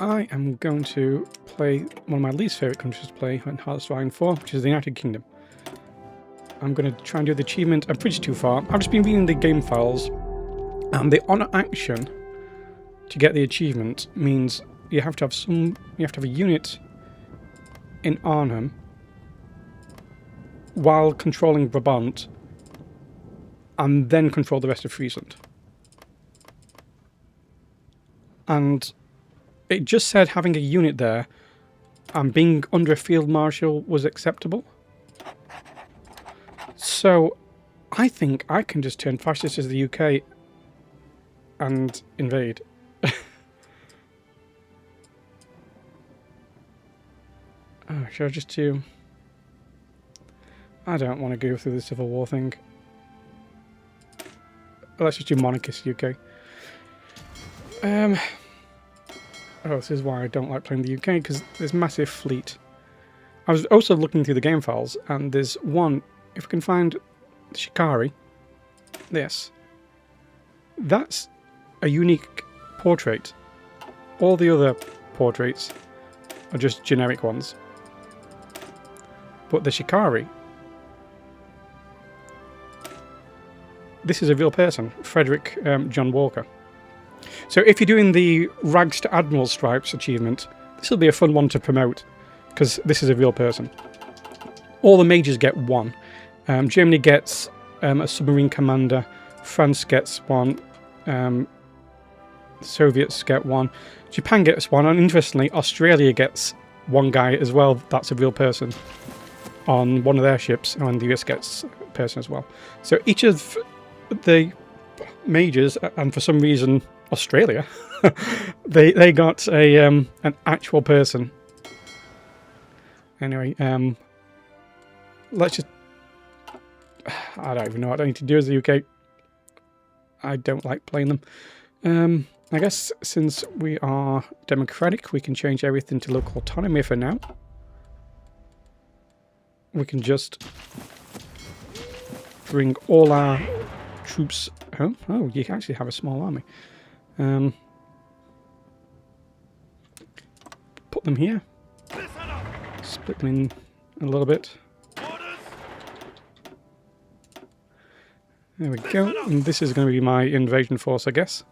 I am going to play one of my least favourite countries to play in Hearts of Iron 4, which is the United Kingdom. I'm going to try and do the achievement. I'm pretty too far. I've just been reading the game files, and the on action to get the achievement means you have to have a unit in Arnhem while controlling Brabant, and then control the rest of Friesland. And it just said having a unit there and being under a field marshal was acceptable. So I think I can just turn fascist as the UK and invade. Should I just do... I don't want to go through the Civil War thing. Let's just do monarchist UK. Oh, this is why I don't like playing the UK, because there's massive fleet. I was also looking through the game files, and there's one, if we can find the Shikari, this. That's a unique portrait. All the other portraits are just generic ones. But the Shikari, this is a real person, Frederick John Walker. So if you're doing the Rags to Admiral Stripes achievement, this will be a fun one to promote, because this is a real person. All the majors get one. Germany gets a submarine commander, France gets one, Soviets get one, Japan gets one, and interestingly, Australia gets one guy as well. That's a real person on one of their ships, and the US gets a person as well. So each of the majors, and for some reason Australia, they got a an actual person. Anyway, let's just... I don't even know what I need to do as the UK. I don't like playing them. I guess since we are democratic, we can change everything to local autonomy for now. We can just bring all our troops home. Oh, you can actually have a small army. Put them here. Split them in a little bit. There we go. And this is going to be my invasion force, I guess.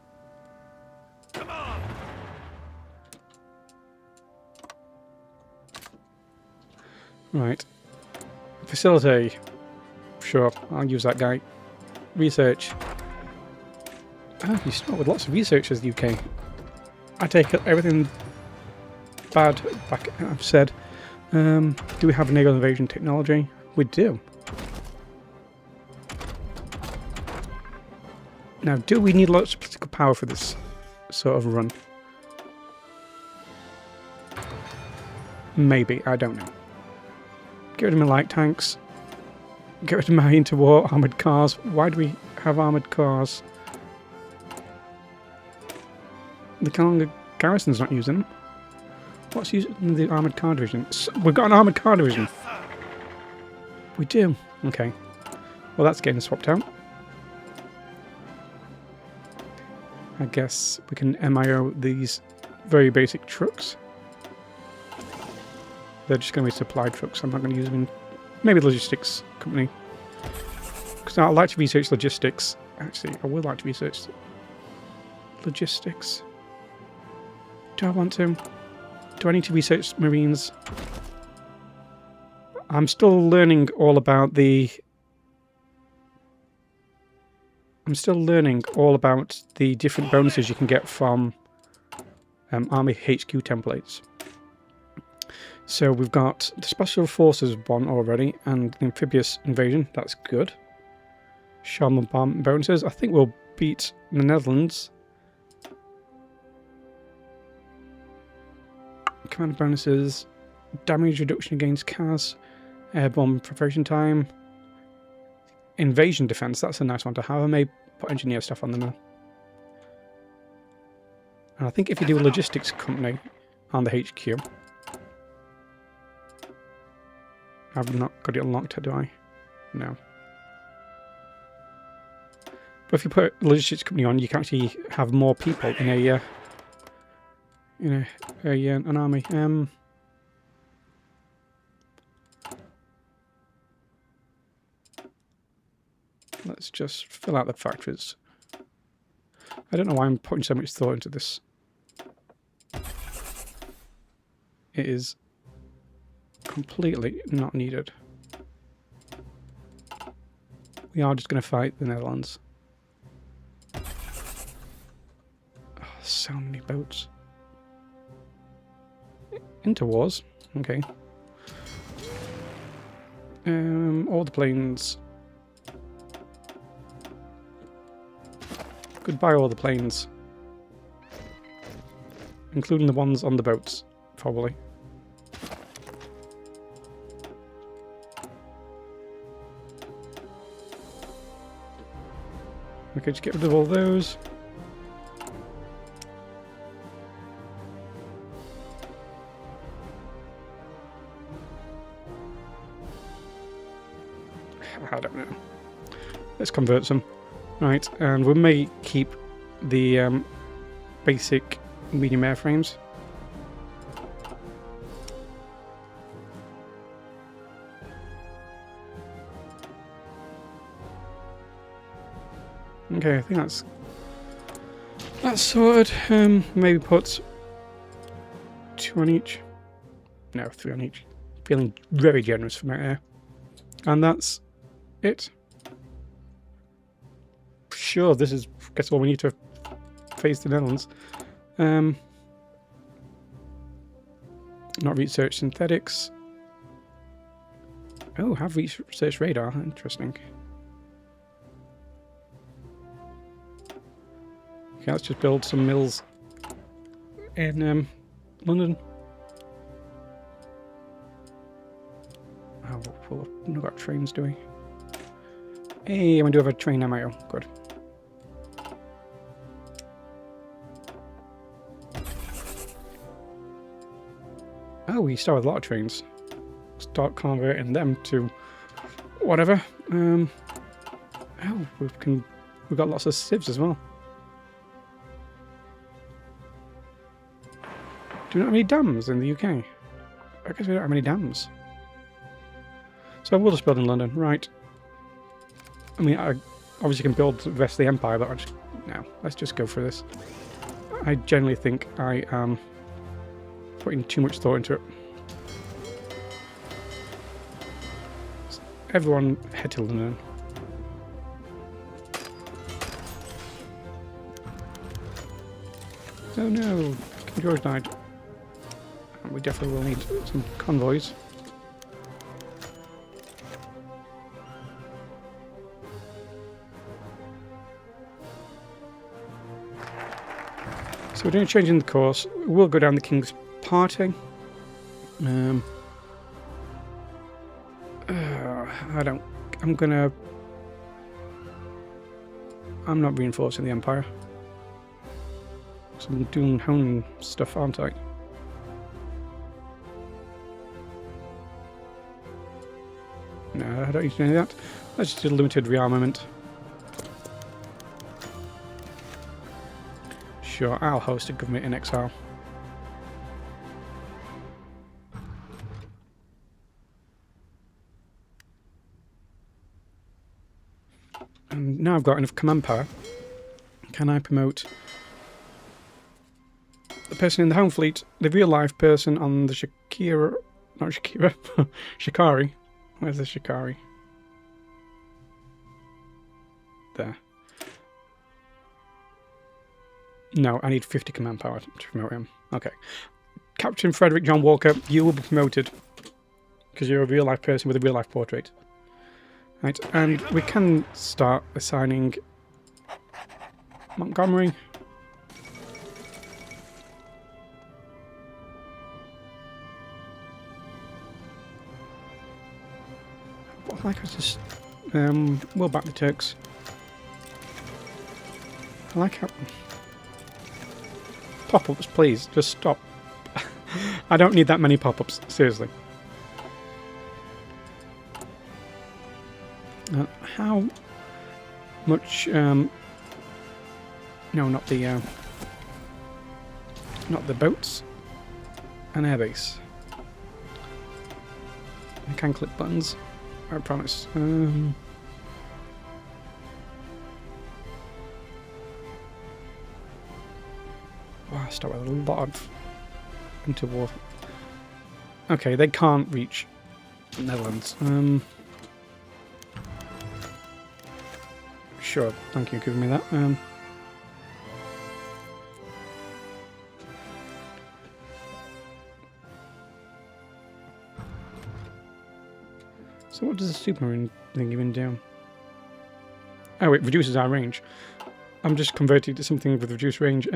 Right. Facility. Sure, I'll use that guy. Research. Ah, you start with lots of researchers, UK. I take everything bad back I've said. Do we have naval invasion technology? We do. Now, do we need lots of political power for this sort of run? Maybe, I don't know. Get rid of my light tanks. Get rid of my interwar armoured cars. Why do we have armoured cars? The Kalanga garrison's not using them. What's using the armoured car division? We've got an armoured car division. We do. Okay. Well, that's getting swapped out. I guess we can MIO these very basic trucks. They're just going to be supply trucks. I'm not going to use them in maybe logistics company. Because I'd like to research logistics. Actually, I would like to research logistics. Do I want to? Do I need to research Marines? I'm still learning all about the... different bonuses you can get from Army HQ templates. So we've got the Special Forces one already, and the Amphibious Invasion, that's good. Sharman Bomb bonuses, I think we'll beat the Netherlands. Command bonuses, damage reduction against CAS, airborne preparation time, invasion defense, that's a nice one to have. I may put engineer stuff on them now. And I think if you do a logistics company on the HQ, I've not got it unlocked, do I? No. But if you put a logistics company on, you can actually have more people in a in an army. Let's just fill out the factories. I don't know why I'm putting so much thought into this. It is completely not needed. We are just going to fight the Netherlands. Oh, so many boats. Interwars. Okay. All the planes. Goodbye all the planes. Including the ones on the boats, probably. Okay, just get rid of all those. I don't know. Let's convert some. Right, and we may keep the basic medium airframes. Okay, I think that's sorted. Maybe put 2 on each. No, 3 on each. Feeling very generous for my air. And that's it. Sure, this is, I guess, all we need to face the Netherlands. Not research synthetics. Oh, have research radar. Interesting. Okay, let's just build some mills in London. Oh, we've not got trains, do we? Hey, we do have a train MIO. Good. Oh, we start with a lot of trains. Start converting them to whatever. Oh, we've got lots of civs as well. Do we not have any dams in the UK? I guess we don't have any dams. So we'll just build in London, right? I mean, I obviously can build the rest of the empire, but no, let's just go for this. I generally think I am putting too much thought into it. Everyone head to London. Oh no, King George died. We definitely will need some convoys. So we're doing a change in the course. We'll go down the King's Party. I'm not reinforcing the Empire. So I'm doing home stuff, aren't I? No, I don't need to do any of that. Let's just do limited rearmament. Sure, I'll host a government in exile. And now I've got enough command power. Can I promote the person in the home fleet, the real life person on the Shikari. Where's the Shikari? There. No, I need 50 command power to promote him. Okay. Captain Frederick John Walker, you will be promoted because you're a real life person with a real life portrait. Right, and we can start assigning Montgomery. What like I just we'll back the Turks. I like how pop-ups, please, just stop. I don't need that many pop-ups, seriously. How much no, not the Not the boats. An airbase. I can click buttons. I promise. Wow, I start with a lot of interwar. Okay, they can't reach the Netherlands. Sure, thank you for giving me that. So what does the submarine thing even do? Oh, it reduces our range. I'm just converting to something with reduced range.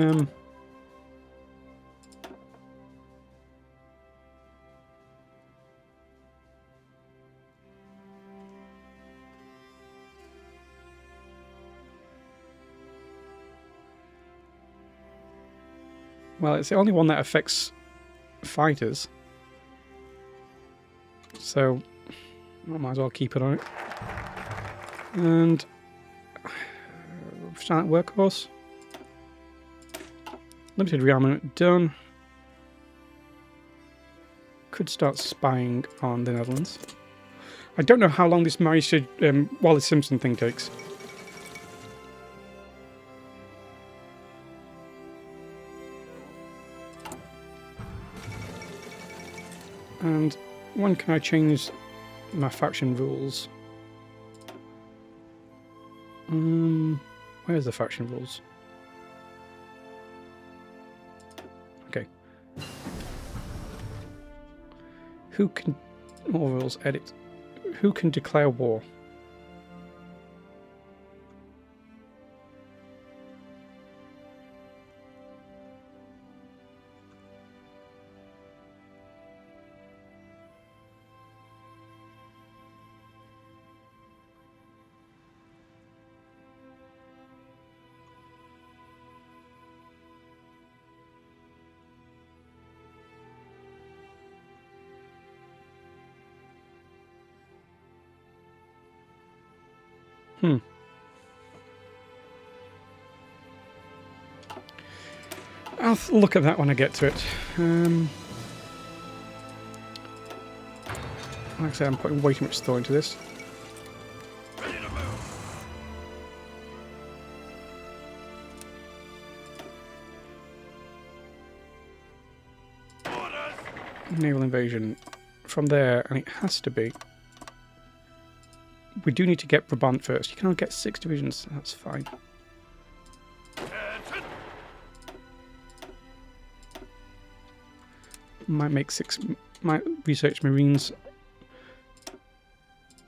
Well, it's the only one that affects fighters. So I might as well keep it on it. And silent workhorse. Limited rearmament done. Could start spying on the Netherlands. I don't know how long this marriage to Wallace Simpson thing takes. And when can I change my faction rules? Where's the faction rules? Okay. Who can... More rules, edit. Who can declare war? I'll look at that when I get to it. Like I said, I'm putting way too much thought into this. Naval invasion from there, and it has to be. We do need to get Brabant first. You can only get 6 divisions, that's fine. Might make 6, might research Marines.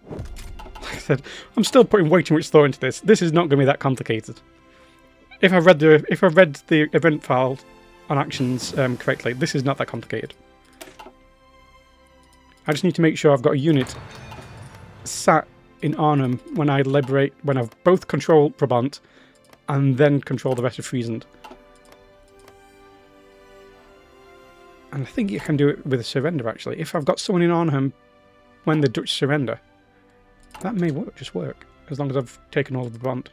Like I said, I'm still putting way too much thought into this. This is not going to be that complicated. If I read the event file on actions correctly, this is not that complicated. I just need to make sure I've got a unit sat in Arnhem when I liberate, when I've both control Brabant and then control the rest of Friesland. And I think you can do it with a surrender, actually. If I've got someone in Arnhem when the Dutch surrender, that may just work, as long as I've taken all of Brabant.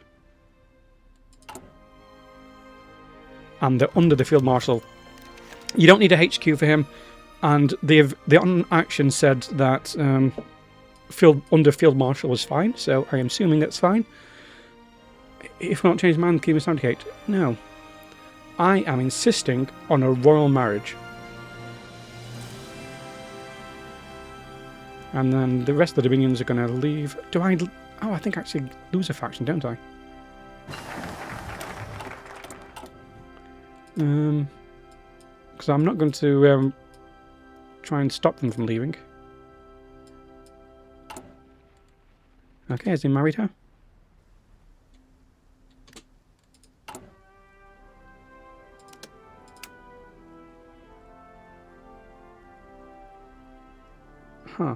And they're under the Field Marshal. You don't need a HQ for him, and the on action said that under Field Marshal was fine, so I am assuming that's fine. If we don't change mind, keep us 78. No. I am insisting on a royal marriage. And then the rest of the dominions are going to leave. Do I... Oh, I think I actually lose a faction, don't I? Because I'm not going to try and stop them from leaving. Okay, has he married her? Huh.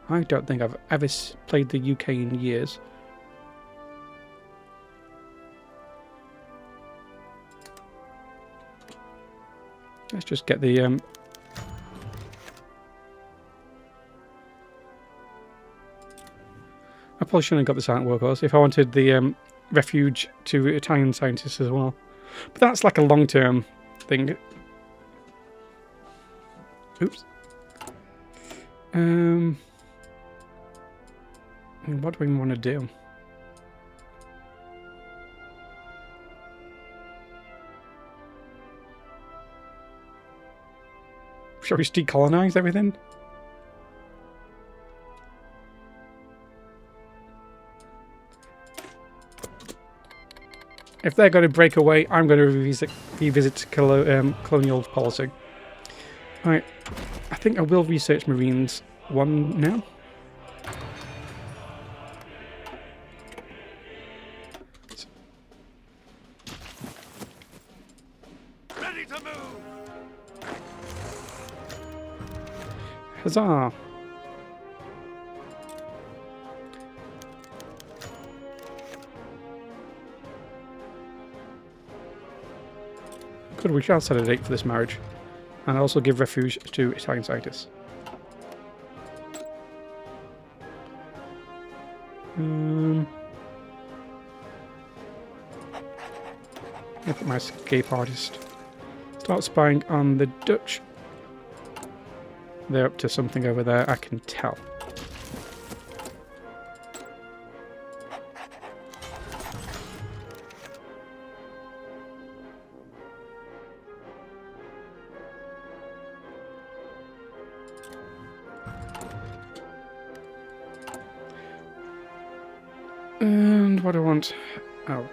I don't think I've ever played the UK in years. Let's just get the... I probably shouldn't have got the silent workhorse if I wanted the refuge to Italian scientists as well. But that's like a long-term thing. Oops. What do we want to do? Shall we just decolonize everything? If they're going to break away, I'm going to revisit colonial policy. Alright, I think I will research Marines 1 now. Ready to move. Huzzah! Good, we shall set a date for this marriage. And also give refuge to Italian scientists. Look at my escape artist. Start spying on the Dutch. They're up to something over there, I can tell. And what do I want? Oh,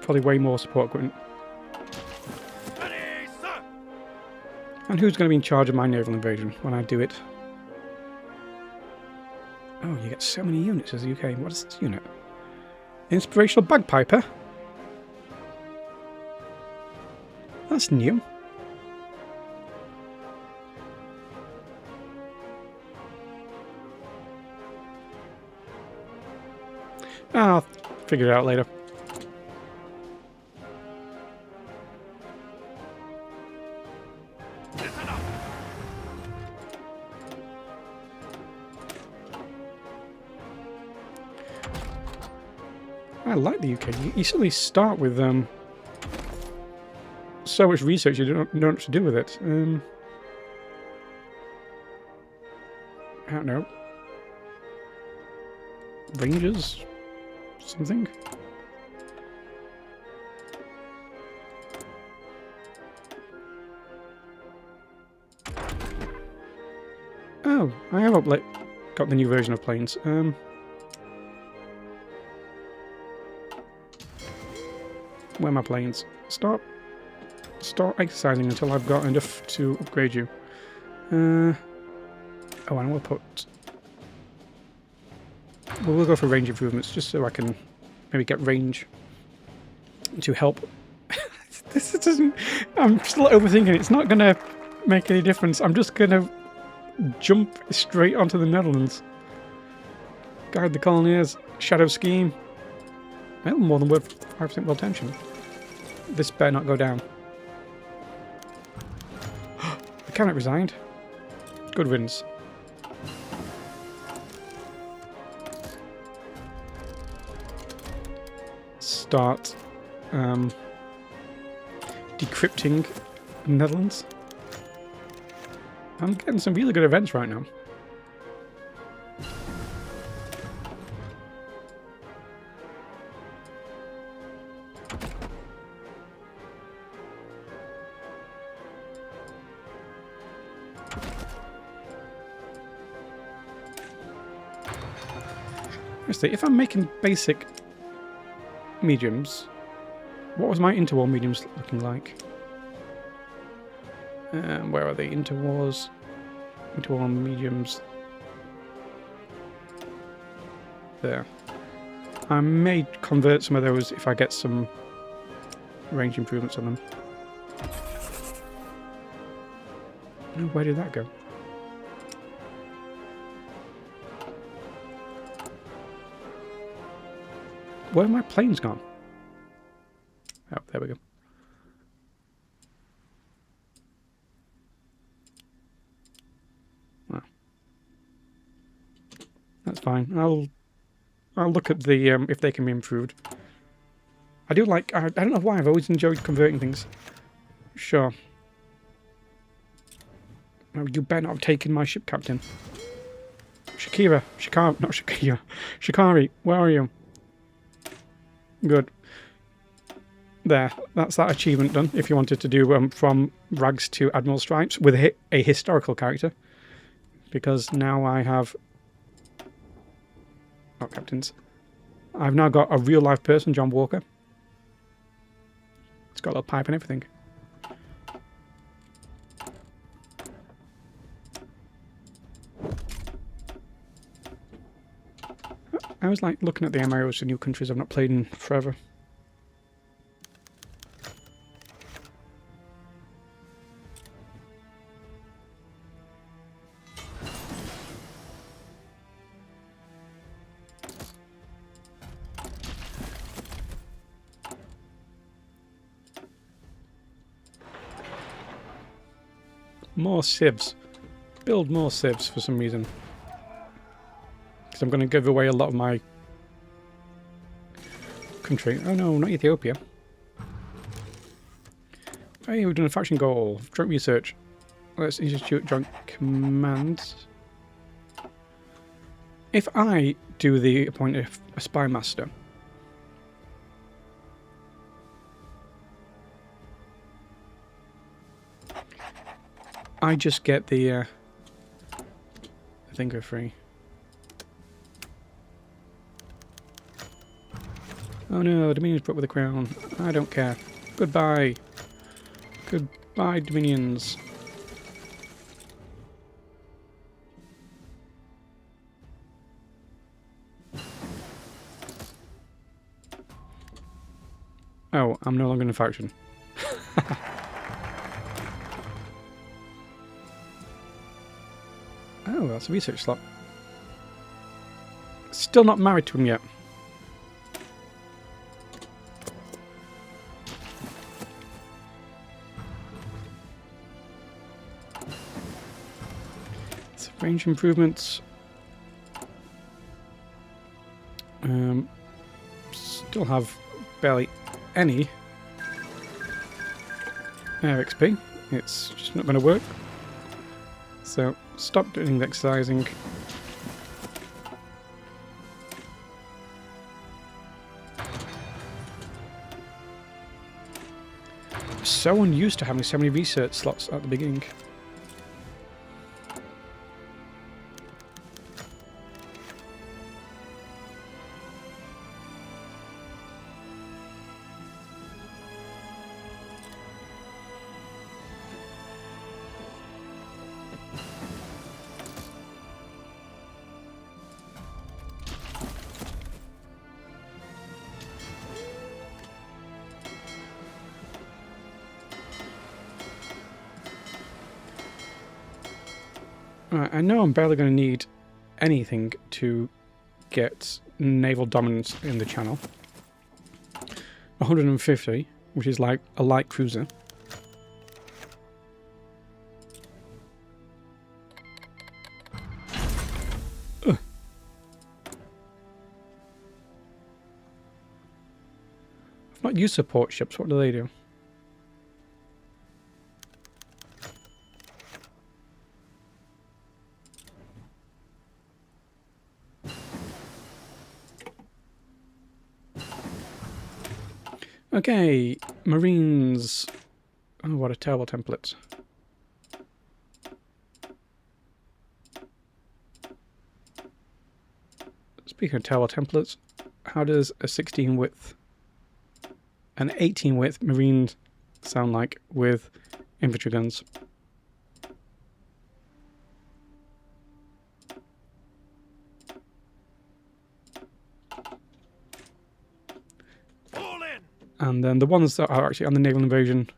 probably way more support equipment. Ready, sir. And who's going to be in charge of my naval invasion when I do it? Oh, you get so many units as the UK. What is this unit? Inspirational bagpiper? That's new. I'll figure it out later. Listen up. I like the UK. You suddenly start with so much research you don't know what to do with it. I don't know. Rangers? Something? Oh, I have got the new version of planes. Where are my planes? Start exercising until I've got enough to upgrade you. Oh, and we'll put... We'll go for range improvements, just so I can maybe get range to help. This doesn't... I'm still overthinking. It's not going to make any difference. I'm just going to jump straight onto the Netherlands. Guide the colonies. Shadow scheme. Well, more than worth 5% world tension. This better not go down. The cabinet resigned. Good riddance. Start decrypting the Netherlands. I'm getting some really good events right now. Honestly, if I'm making basic mediums, what was my interwar mediums looking like? Where are they? Interwar mediums. There. I may convert some of those if I get some range improvements on them. Oh, where did that go? Where have my planes gone? Oh, there we go. Oh. That's fine. I'll look at the if they can be improved. I do like. I don't know why I've always enjoyed converting things. Sure. Oh, you better not have taken my ship, Captain. Shikari, where are you? Good. There, that's that achievement done. If you wanted to do from rags to Admiral Stripes with a historical character. Because now I have... not captains. I've now got a real life person, John Walker. It's got a little pipe and everything. I always like looking at the MMOs of new countries I've not played in forever. More civs. Build more civs for some reason. Because I'm going to give away a lot of my country. Oh no, not Ethiopia. Hey, we've done a faction goal. Joint research. Let's institute joint commands. If I do the appoint a spy master, I just get the thing for free. Oh no, Dominion's put with the crown. I don't care. Goodbye. Goodbye, Dominions. Oh, I'm no longer in a faction. Oh, that's a research slot. Still not married to him yet. So range improvements. Still have barely any air XP. It's just not going to work. So stop doing the exercising. So unused to having so many research slots at the beginning. Right, I know I'm barely going to need anything to get naval dominance in the channel. 150, which is like a light cruiser. Ugh. I've not used support ships, what do they do? Okay, Marines. Oh, what a terrible template. Speaking of terrible templates, how does a 16 width and 18 width Marine sound like with infantry guns? And then the ones that are actually on the naval invasion.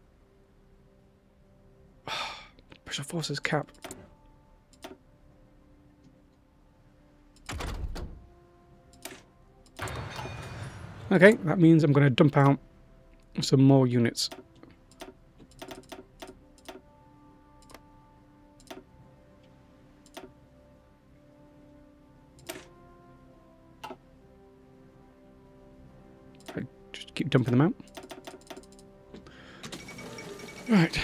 Special Forces cap. Okay, that means I'm going to dump out some more units. Just keep dumping them out. Right.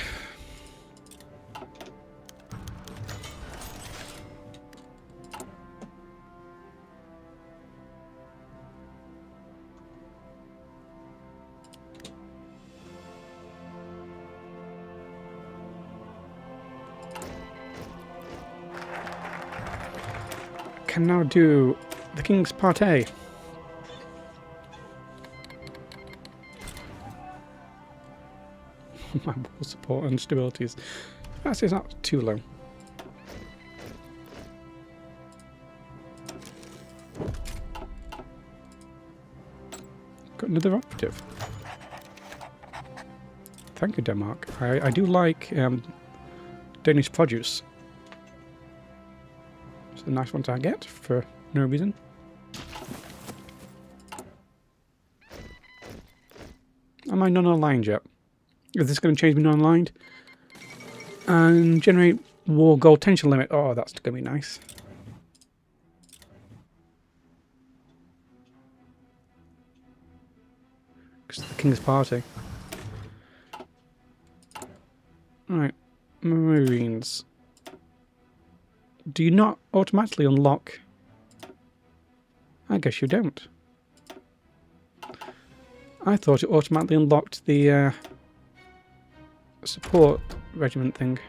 can now do the King's Party. My wall support and stabilities. Actually, it's not too low. Got another operative. Thank you, Denmark. I do like Danish produce. It's a nice one to get for no reason. Am I non-aligned yet? Is this going to change me non-aligned? And generate war goal tension limit. Oh, that's going to be nice. Because the King's Party. Alright. Marines. Do you not automatically unlock? I guess you don't. I thought it automatically unlocked the support regiment thing.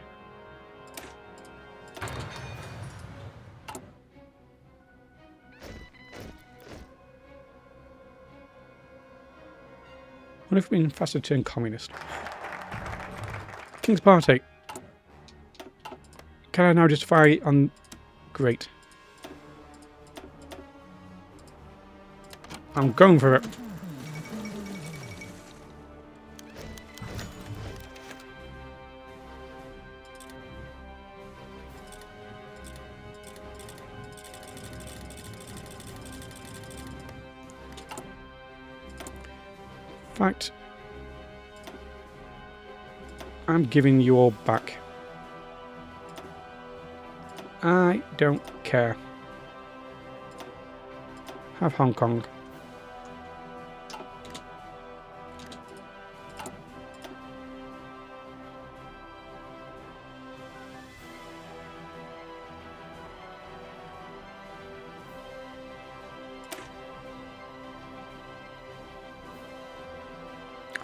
What if we've been faster to turn communist? King's Party. Can I now just fire on? Great. I'm going for it. In fact, I'm giving you all back. I don't care. Have Hong Kong.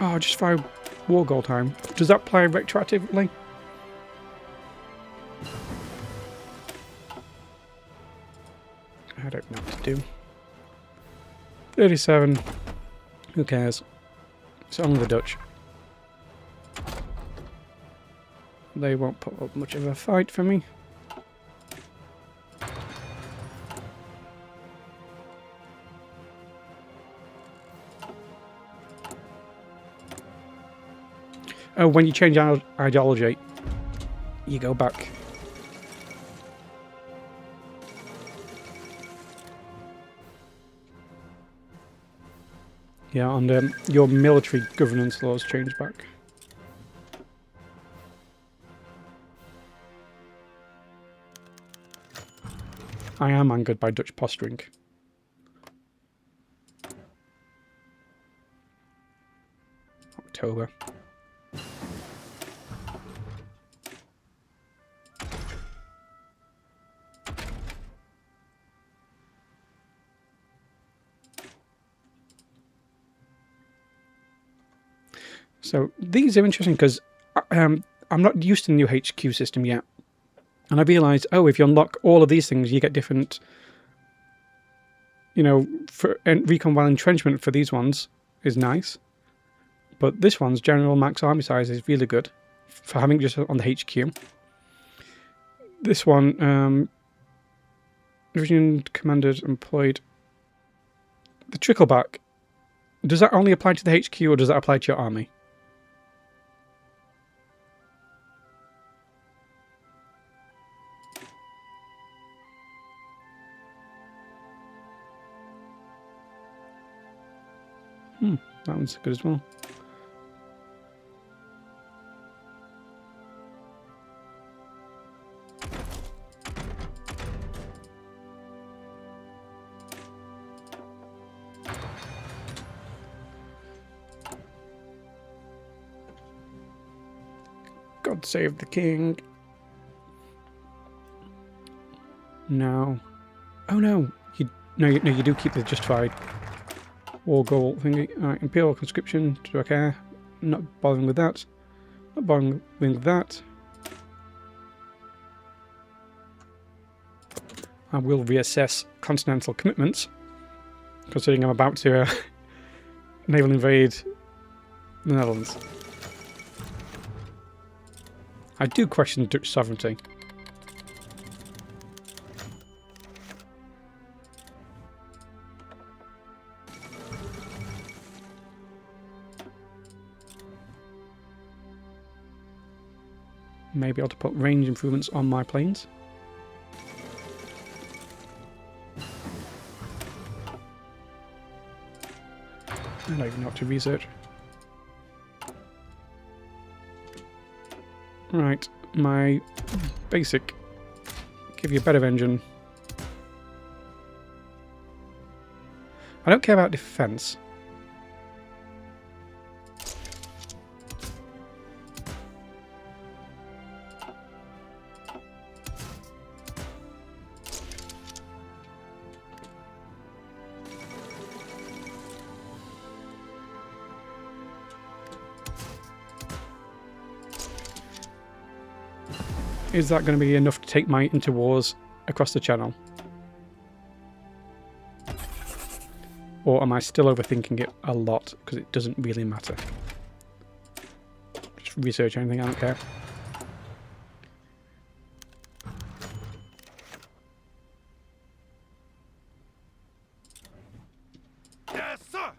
Oh, just fire war goal time. Does that apply retroactively? I don't know what to do. 37. Who cares? It's only the Dutch. They won't put up much of a fight for me. Oh, when you change ideology, you go back. Yeah, and your military governance laws change back. I am angered by Dutch posturing. October. So these are interesting because I'm not used to the new HQ system yet. And I realised, oh, if you unlock all of these things, you get different, you know, for recon while entrenchment for these ones is nice. But this one's general max army size is really good for having just on the HQ. This one, division commanders employed. The trickleback, does that only apply to the HQ or does that apply to your army? That one's good as well. God save the king. No. Oh no. You do keep the justified war goal thingy. Alright, Imperial conscription, do I care? Not bothering with that. Not bothering with that. I will reassess continental commitments, considering I'm about to naval invade the Netherlands. I do question Dutch sovereignty. Maybe I ought to put range improvements on my planes. I don't even know what to research. Right, my basic. Give you a better engine. I don't care about defense. Is that going to be enough to take my interwars across the channel? Or am I still overthinking it a lot because it doesn't really matter? Just research anything, I don't care. Yes, sir.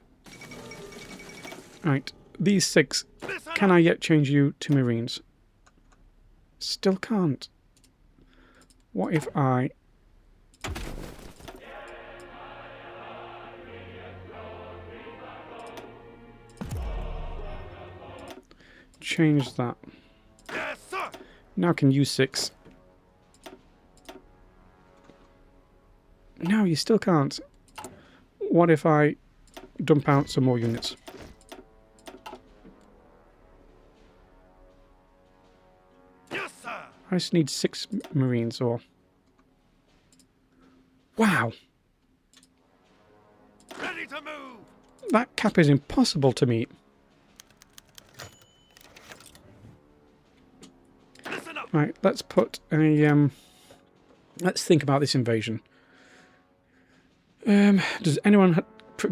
Right, these 6, can I yet change you to Marines? Still can't. What if I... change that. Yes, sir. Now can use 6. No, you still can't. What if I dump out some more units? Yes, sir. I just need 6 Marines, or... Wow! Ready to move. That cap is impossible to meet. Listen up. Right, let's put a... let's think about this invasion. Does anyone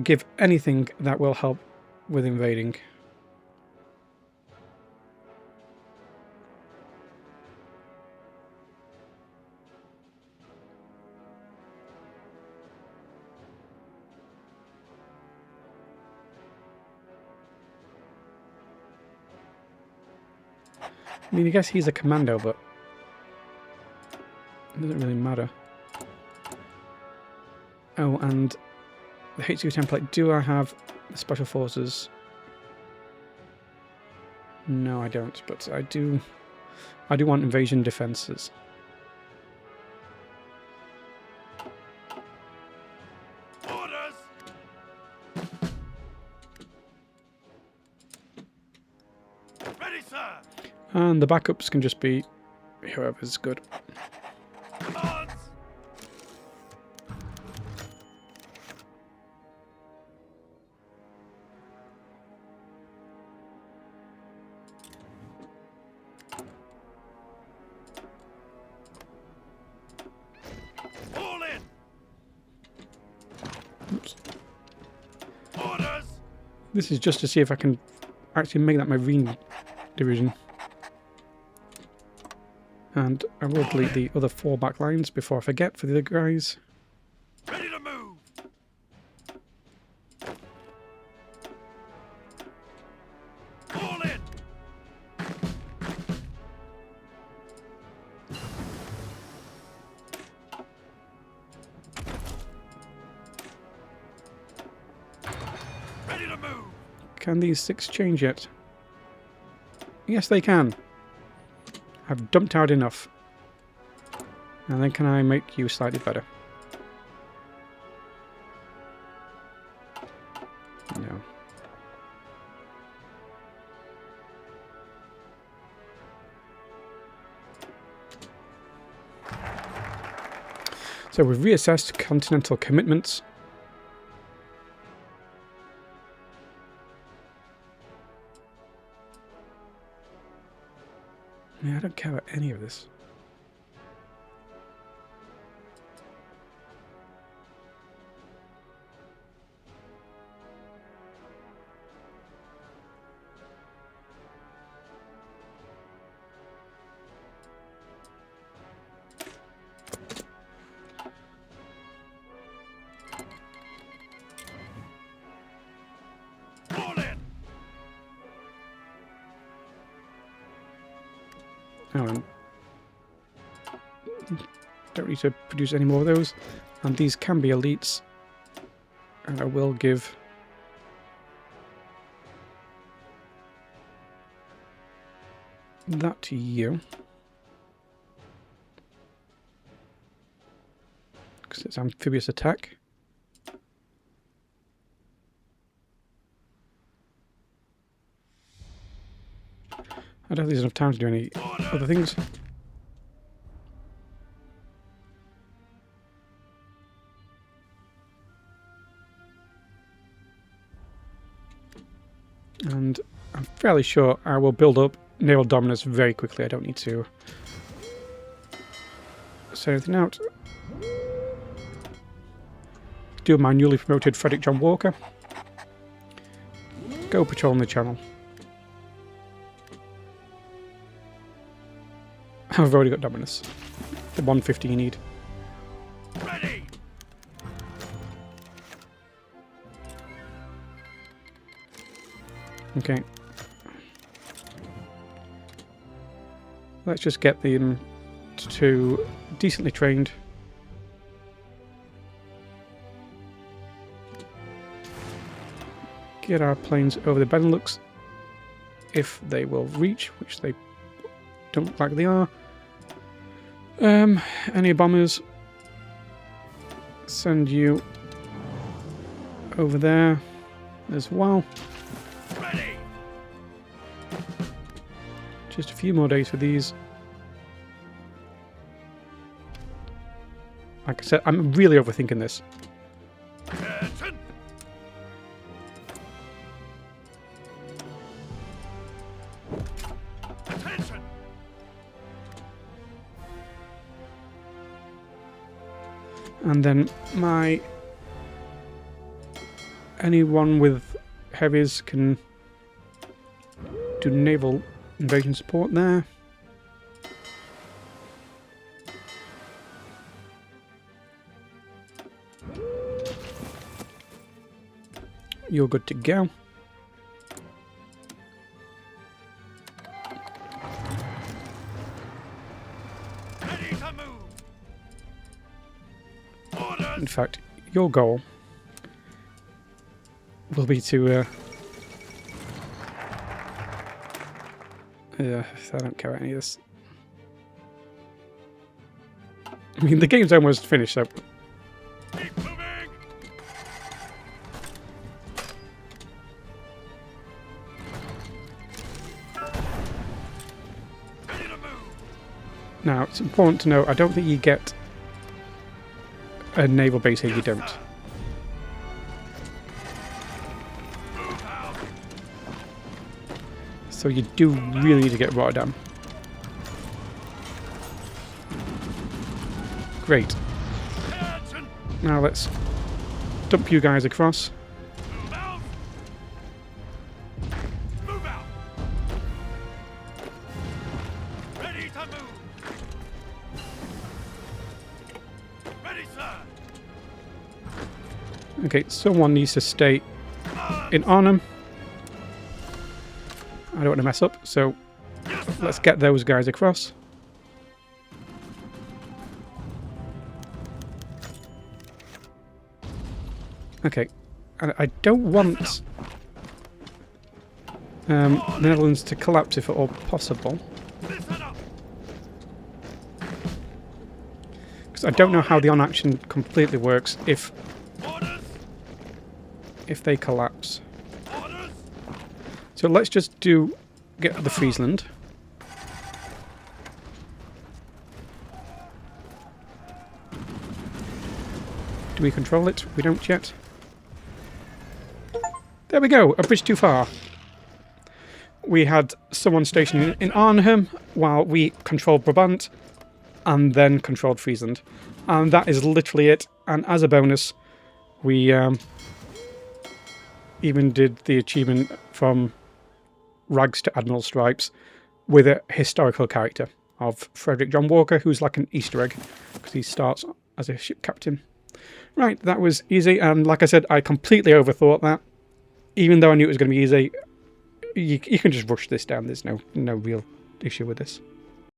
give anything that will help with invading? I mean, I guess he's a commando, but it doesn't really matter. Oh, and the HQ template. Do I have the special forces? No, I don't. But I do. I do want invasion defenses. Orders. Ready, sir. And the backups can just be whoever's good. Commands. All in. Oops. Orders. This is just to see if I can actually make that Marine division. And I will delete the other 4 backlines before I forget for the other guys. Ready to move. All in. Ready to move. Can these 6 change yet? Yes, they can. I've dumped out enough. And then can I make you slightly better? No. So we've reassessed continental commitments. Yeah, I don't care about any of this. Oh, and don't need to produce any more of those. And these can be elites. And I will give that to you. Because it's amphibious attack. I don't think there's enough time to do any other things. And I'm fairly sure I will build up naval dominance very quickly. I don't need to say anything out. Do my newly promoted Frederick John Walker. Go patrolling the channel. I've already got dominance. The 150 you need. Ready. Okay. Let's just get them to decently trained. Get our planes over the Benelux if they will reach, which they don't look like they are. Any bombers? Send you over there as well. Ready. Just a few more days for these. Like I said, I'm really overthinking this. Attention. Attention. And then anyone with heavies can do naval invasion support there. You're good to go. Ready to move. Orders. In fact, your goal will be to I don't care about any of this. I mean, the game's almost finished, so Keep moving. Ready to move. now it's important to know I don't think you get a naval base here. You don't. Move out. So you do really need to get Rotterdam. Great. Attention. Now let's dump you guys across. Move out. Move out. Ready to move. Ready, sir. Okay, someone needs to stay On. in Arnhem. I don't want to mess up, so Yes, sir. let's get those guys across. Okay, and I don't want the Netherlands to collapse if at all possible, Listen up. because I don't know how the on-action completely works if Orders. they collapse. Orders. So let's just get the Friesland. Do we control it? We don't yet. There we go, a bridge too far. We had someone stationed in Arnhem while we controlled Brabant and then controlled Friesland. And that is literally it. And as a bonus, we even did the achievement from Rags to Admiral Stripes with a historical character of Frederick John Walker, who's like an Easter egg because he starts as a ship captain. Right, that was easy, and like I said, I completely overthought that. Even though I knew it was going to be easy, you can just rush this down. There's no real issue with this.